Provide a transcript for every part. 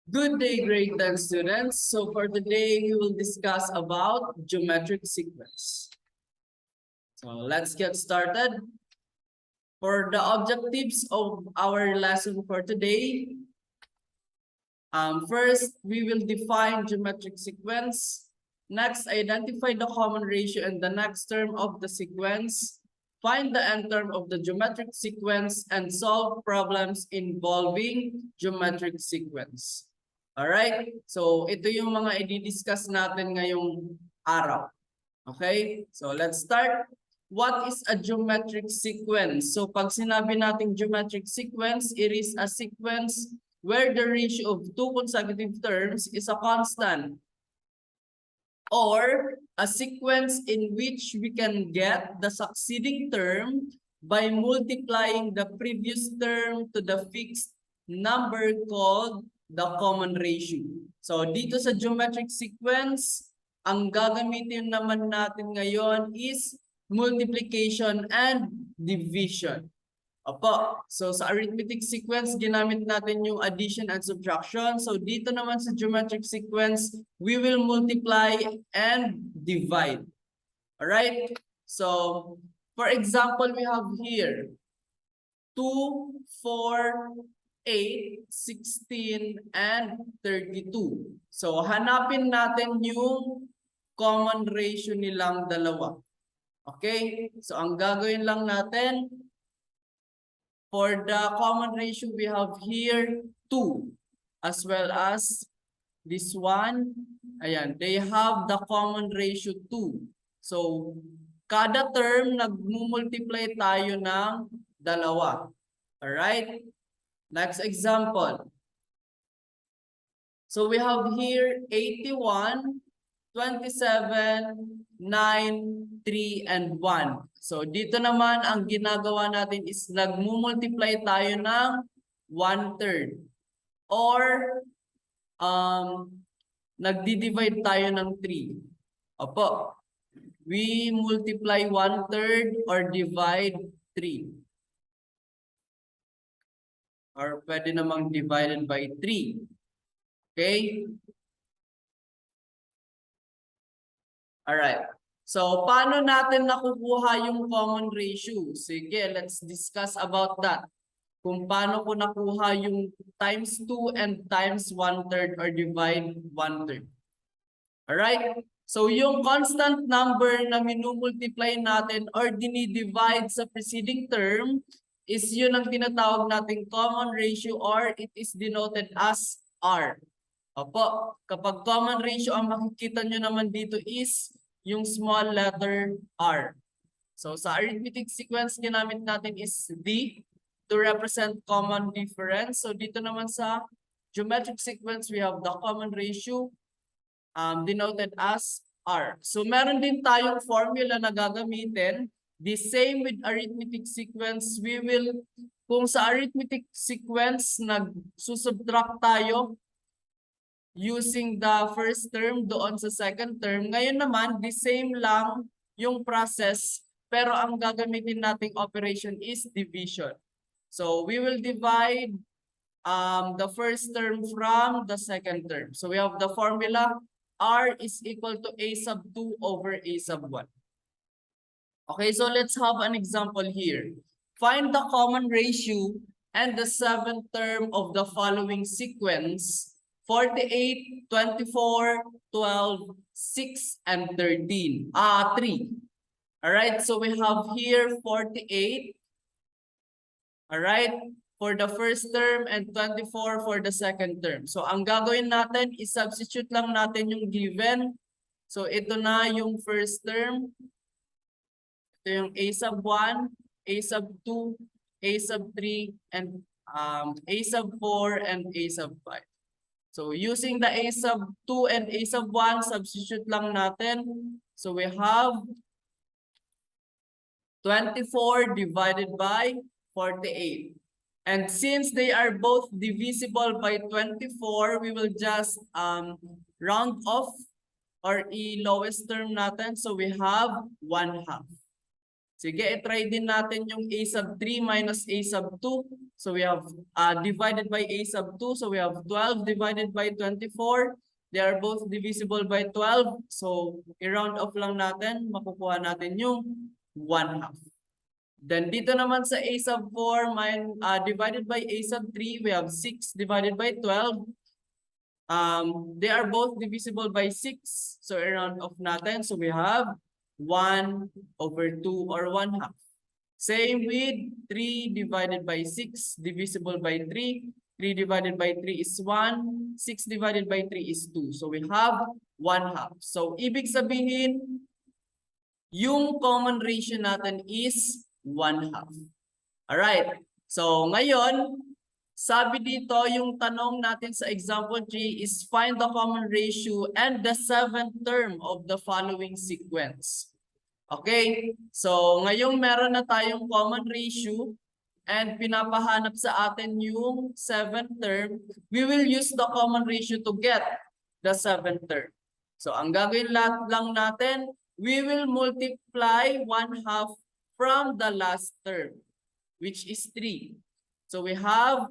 Good day, grade 10 students. So for today, we will discuss about geometric sequence. So let's get started. For the objectives of our lesson for today, first, we will define geometric sequence. Next, identify the common ratio and the next term of the sequence. Find the end term of the geometric sequence and solve problems involving geometric sequence. Alright? So, ito yung mga i-discuss natin ngayong araw. Okay? So, let's start. What is a geometric sequence? So, pag sinabi natin geometric sequence, it is a sequence where the ratio of two consecutive terms is a constant, or a sequence in which we can get the succeeding term by multiplying the previous term to the fixed number called the common ratio. So dito sa geometric sequence, ang gagamitin naman natin ngayon is multiplication and division. Opo, so sa arithmetic sequence, ginamit natin yung addition and subtraction. So dito naman sa geometric sequence, we will multiply and divide. Alright? So, for example, we have here 2, 4, 8, 16, and 32. So hanapin natin yung common ratio nilang dalawa. Okay? So ang gagawin lang natin, for the common ratio, we have here 2, as well as this one. Ayan, they have the common ratio 2. So, kada term, nagmumultiply tayo ng dalawa. Alright? Next example. So, we have here 81, 27, 9, 3, and 1. So, dito naman, ang ginagawa natin is nagmumultiply tayo ng 1/3. Or, nagdi-divide tayo ng 3. Opo. We multiply 1/3 or divide 3. Or pwede namang divided by 3. Okay? Alright. So, paano natin nakukuha yung common ratio? Sige, let's discuss about that. Kung paano ko nakuha yung times 2 and times 1/3 or divide 1/3. Alright? So, yung constant number na minumultiply natin or dinidivide sa preceding term is yun ang tinatawag nating common ratio, or it is denoted as R. Opo, kapag common ratio, ang makikita nyo naman dito is yung small letter R. So sa arithmetic sequence, ginamit natin is D to represent common difference. So dito naman sa geometric sequence, we have the common ratio denoted as R. So meron din tayong formula na gagamitin. The same with arithmetic sequence, we will, kung sa arithmetic sequence, nagsusubtract tayo using the first term doon sa second term. Ngayon naman, the same lang yung process, pero ang gagamitin nating operation is division. So we will divide the first term from the second term. So we have the formula, R is equal to A sub 2 over A sub 1. Okay, so let's have an example here. Find the common ratio and the seventh term of the following sequence: 48, 24, 12, 6, and 13. 3. Alright, so we have here 48. Alright, for the first term and 24 for the second term. So ang gagawin natin is substitute lang natin yung given. So ito na yung first term. Ito yung A sub 1, A sub 2, A sub 3, and A sub 4, and A sub 5. So using the A sub 2 and A sub 1, substitute lang natin. So we have 24 divided by 48. And since they are both divisible by 24, we will just round off or i-lowest term natin. So we have 1/2. Sige, i-try din natin yung A sub 3 minus A sub 2. So we have divided by a sub 2. So we have 12 divided by 24. They are both divisible by 12. So i-round off lang natin. Makukuha natin yung 1/2. Then dito naman sa a sub 4 divided by a sub 3, we have 6 divided by 12. They are both divisible by 6. So i-round off natin. So we have 1/2 or 1/2. Same with 3 divided by 6 divisible by 3. 3 divided by 3 is 1. 6 divided by 3 is 2. So we have 1/2. So ibig sabihin, yung common ratio natin is 1/2. Alright. So ngayon, sabi dito, yung tanong natin sa example 3 is find the common ratio and the 7th term of the following sequence. Okay, so ngayong meron na tayong common ratio and pinapahanap sa atin yung 7th term, we will use the common ratio to get the 7th term. So ang gagawin lang natin, we will multiply 1/2 from the last term, which is 3. So we have,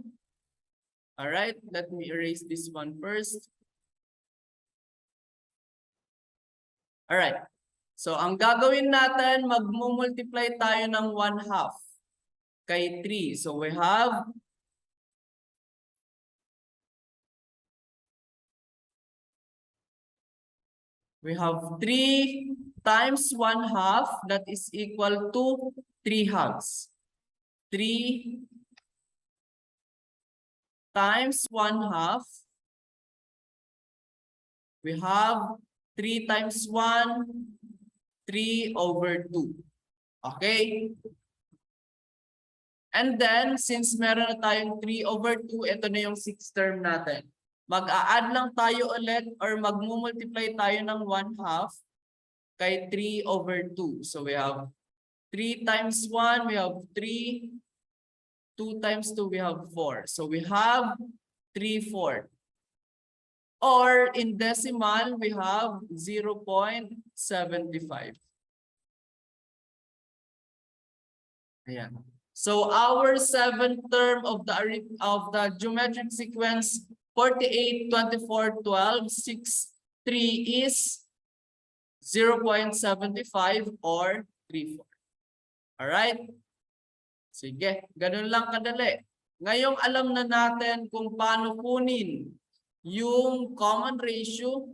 all right, let me erase this one first. All right. So, ang gagawin natin, magmumultiply tayo ng 1/2 kay 3. So, we have 3 times 1/2, that is equal to 3/2. 3 times 1/2, we have 3 times 1, 3/2. Okay? And then, since meron na tayong 3/2, ito na yung 6th term natin. Mag-a-add lang tayo ulit or magmumultiply tayo ng 1/2 kay 3/2. So we have 3 times 1, we have 3. 2 times 2, we have 4. So we have 3/4. Or in decimal, we have 0.75. Ayan. So our 7th term of the geometric sequence 48, 24, 12, 6, 3 is 0.75 or 3/4. Alright? Sige, ganun lang kadali. Ngayong alam na natin kung paano kunin yung common ratio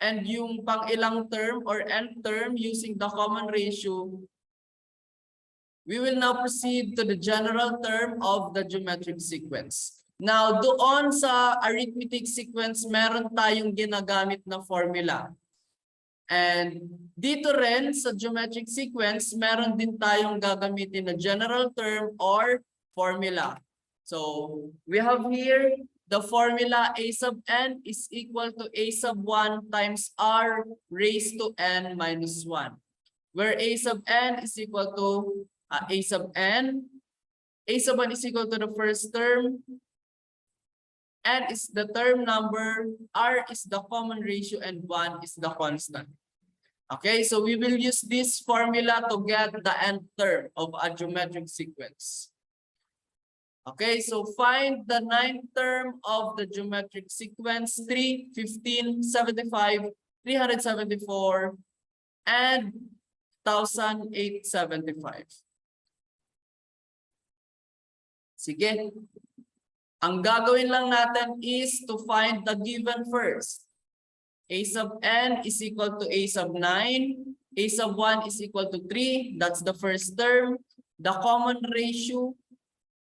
and yung pang-ilang term or nth term using the common ratio, we will now proceed to the general term of the geometric sequence. Now, doon sa arithmetic sequence, meron tayong ginagamit na formula. And dito rin sa geometric sequence, meron din tayong gagamitin na general term or formula. So, we have here the formula a sub n is equal to a sub 1 times r raised to n minus 1. Where a sub n is equal to a sub n. A sub 1 is equal to the first term. N is the term number. R is the common ratio and 1 is the constant. Okay, so we will use this formula to get the nth term of a geometric sequence. Okay, so find the 9th term of the geometric sequence 3, 15, 75, 374, and 1875. Sige. Ang gagawin lang natin is to find the given first. A sub n is equal to a sub 9. A sub 1 is equal to 3. That's the first term. The common ratio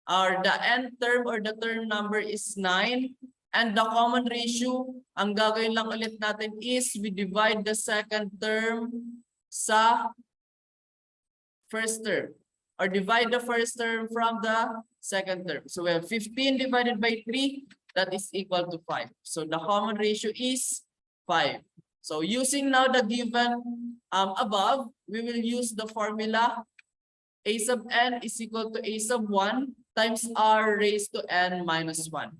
or the nth term or the term number is 9. And the common ratio, ang gagawin lang ulit natin is we divide the second term sa first term. Or divide the first term from the second term. So we have 15 divided by 3, that is equal to 5. So the common ratio is 5. So using now the given above, we will use the formula a sub n is equal to a sub 1 times r raised to n minus 1.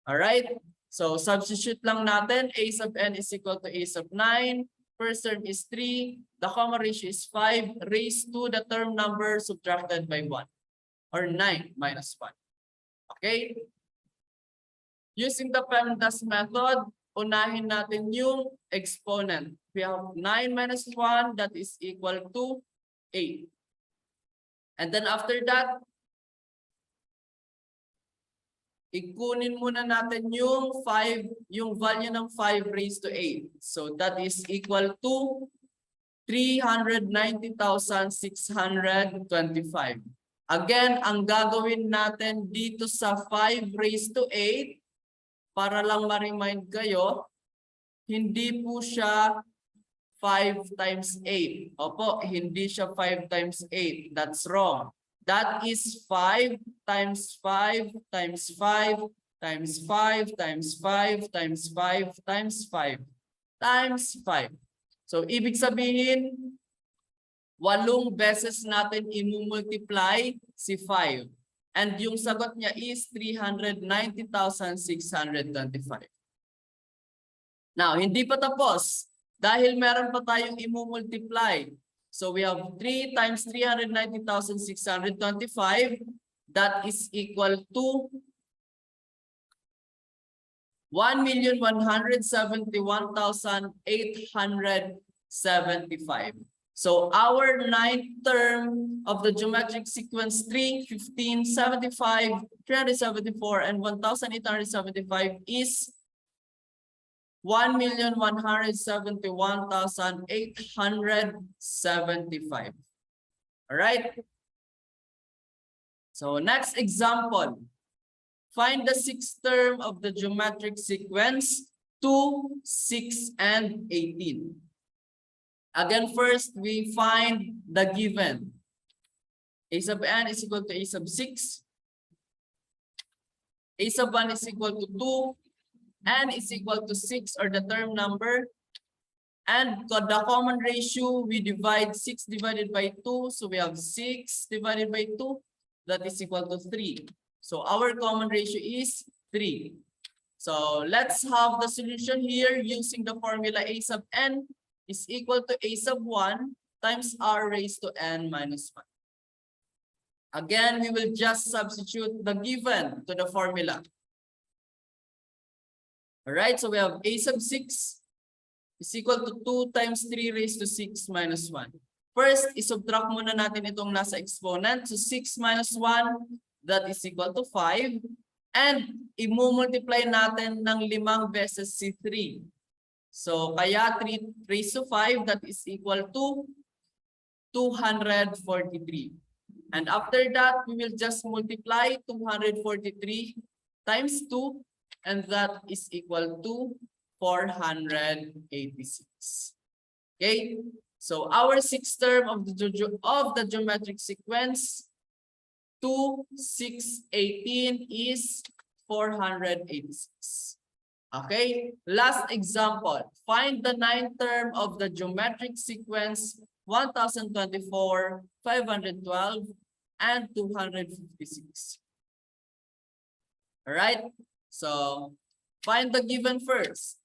Alright? So substitute lang natin. A sub n is equal to a sub 9. First term is 3. The common ratio is 5 raised to the term number subtracted by 1. Or 9 minus 1. Okay? Using the PEMDAS method, unahin natin yung exponent. We have 9 minus 1, that is equal to 8. And then after that, ikunin muna natin yung 5, yung value ng 5 raised to 8. So that is equal to 390,625. Again, ang gagawin natin dito sa 5 raised to 8, para lang ma-remind kayo, hindi po siya 5 times 8. Opo, hindi siya 5 times 8. That's wrong. That is 5 times 5 times 5 times 5 times 5 times 5 times 5 times 5. So, ibig sabihin, 8 beses natin i-multiply si 5. And yung sagot niya is 390,625. Now, hindi pa tapos. Dahil meron pa tayong i-multiply. So we have 3 times 390,625. That is equal to 1,171,875. So our ninth term of the geometric sequence 3, 15, 75, 374, and 1,875 is 1,171,875. All right. So next example. Find the sixth term of the geometric sequence 2, 6, and 18. Again, first we find the given. A sub n is equal to a sub 6. A sub 1 is equal to 2. N is equal to 6, or the term number. And the common ratio, we divide 6 divided by 2. So we have 6 divided by 2. That is equal to 3. So our common ratio is 3. So let's have the solution here using the formula a sub n is equal to a sub 1 times r raised to n minus 1. Again, we will just substitute the given to the formula. All right, so we have a sub 6 is equal to 2 times 3 raised to 6 minus 1. First, isubtract muna natin itong nasa exponent. So 6 minus 1, that is equal to 5. And i-multiply natin ng 5 beses si 3. So kaya 3 raised to 5, that is equal to 243. And after that, we will just multiply 243 times 2. And that is equal to 486. Okay, so our sixth term of the geometric sequence 2, 6, 18 is 486. Okay, last example. Find the ninth term of the geometric sequence 1024, 512, and 256. All right. So, find the given first.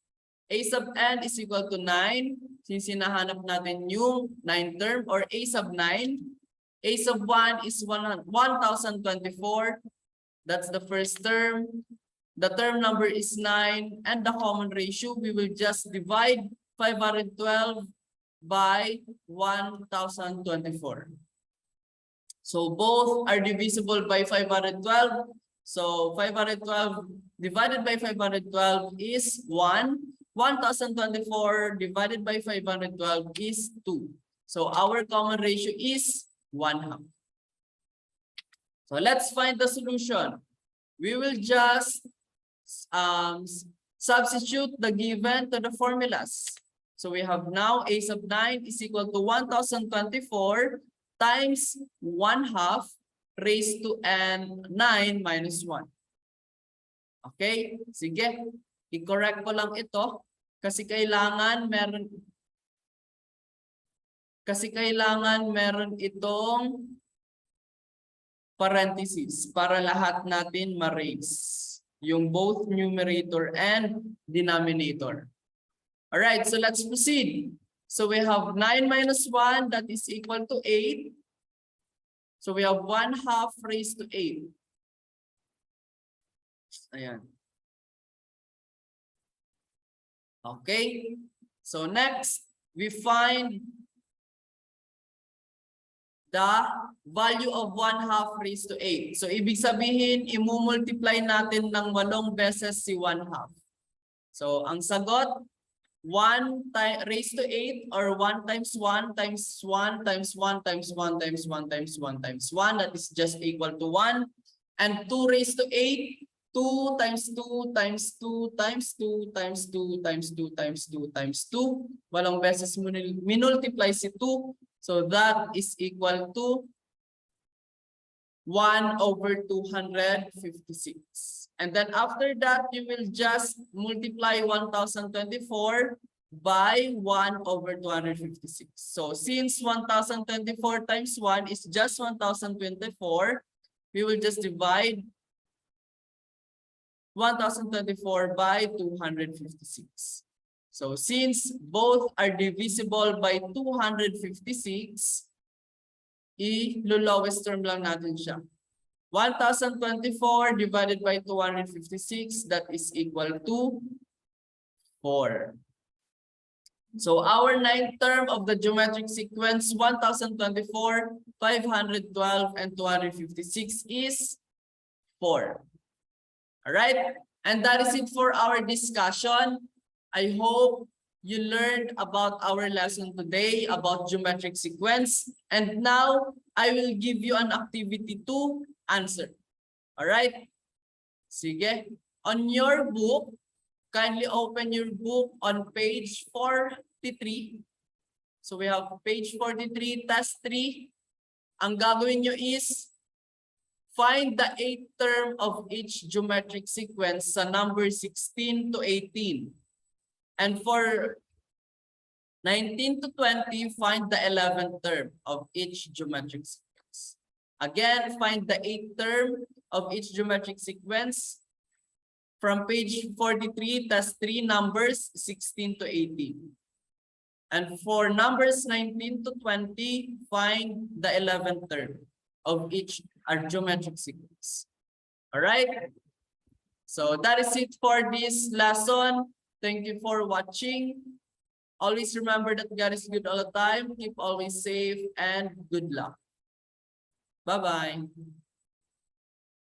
A sub n is equal to 9. Since hinahanap natin yung 9th term, or a sub 9. A sub 1 is 1024. That's the first term. The term number is 9. And the common ratio, we will just divide 512 by 1024. So, both are divisible by 512. So 512 divided by 512 is 1. 1024 divided by 512 is 2. So our common ratio is 1/2. So let's find the solution. We will just substitute the given to the formulas. So we have now a sub 9 is equal to 1024 times 1/2 raised to n 9 minus 1. Okay? Sige. I-correct ko lang ito kasi kailangan meron itong parentheses para lahat natin ma-raise yung both numerator and denominator. All right, so let's proceed. So we have 9 minus 1, that is equal to 8. So we have 1/2 raised to 8. Ayan. Okay. So next, we find the value of 1/2 raised to 8. So ibig sabihin, i-multiply natin ng 8 beses si 1/2. So ang sagot, 1 raised to 8 or 1 times 1 times 1 times 1 times 1 times 1 times 1 times 1, that is just equal to 1. And 2 raised to 8, 2 times 2 times 2 times 2 times 2 times 2 times 2 times 2. Walong beses minultiply si 2. So that is equal to 1/256. And then after that, you will just multiply 1024 by 1/256. So since 1024 times 1 is just 1024, we will just divide 1024 by 256. So since both are divisible by 256, i-lowest term lang natin siya. 1024 divided by 256, that is equal to 4. So our ninth term of the geometric sequence 1024, 512, and 256 is 4. All right? And that is it for our discussion. I hope you learned about our lesson today about geometric sequence. And now I will give you an activity to answer. All right? Sige. On your book, kindly open your book on page 43. So we have page 43, task 3. Ang gagawin nyo is find the 8th term of each geometric sequence sa number 16 to 18. And for 19 to 20, find the 11th term of each geometric sequence. Again, find the 8th term of each geometric sequence from page 43, task 3, numbers 16 to 18. And for numbers 19 to 20, find the 11th term of each geometric sequence. All right? So that is it for this lesson. Thank you for watching. Always remember that God is good all the time. Keep always safe and good luck. Bye-bye.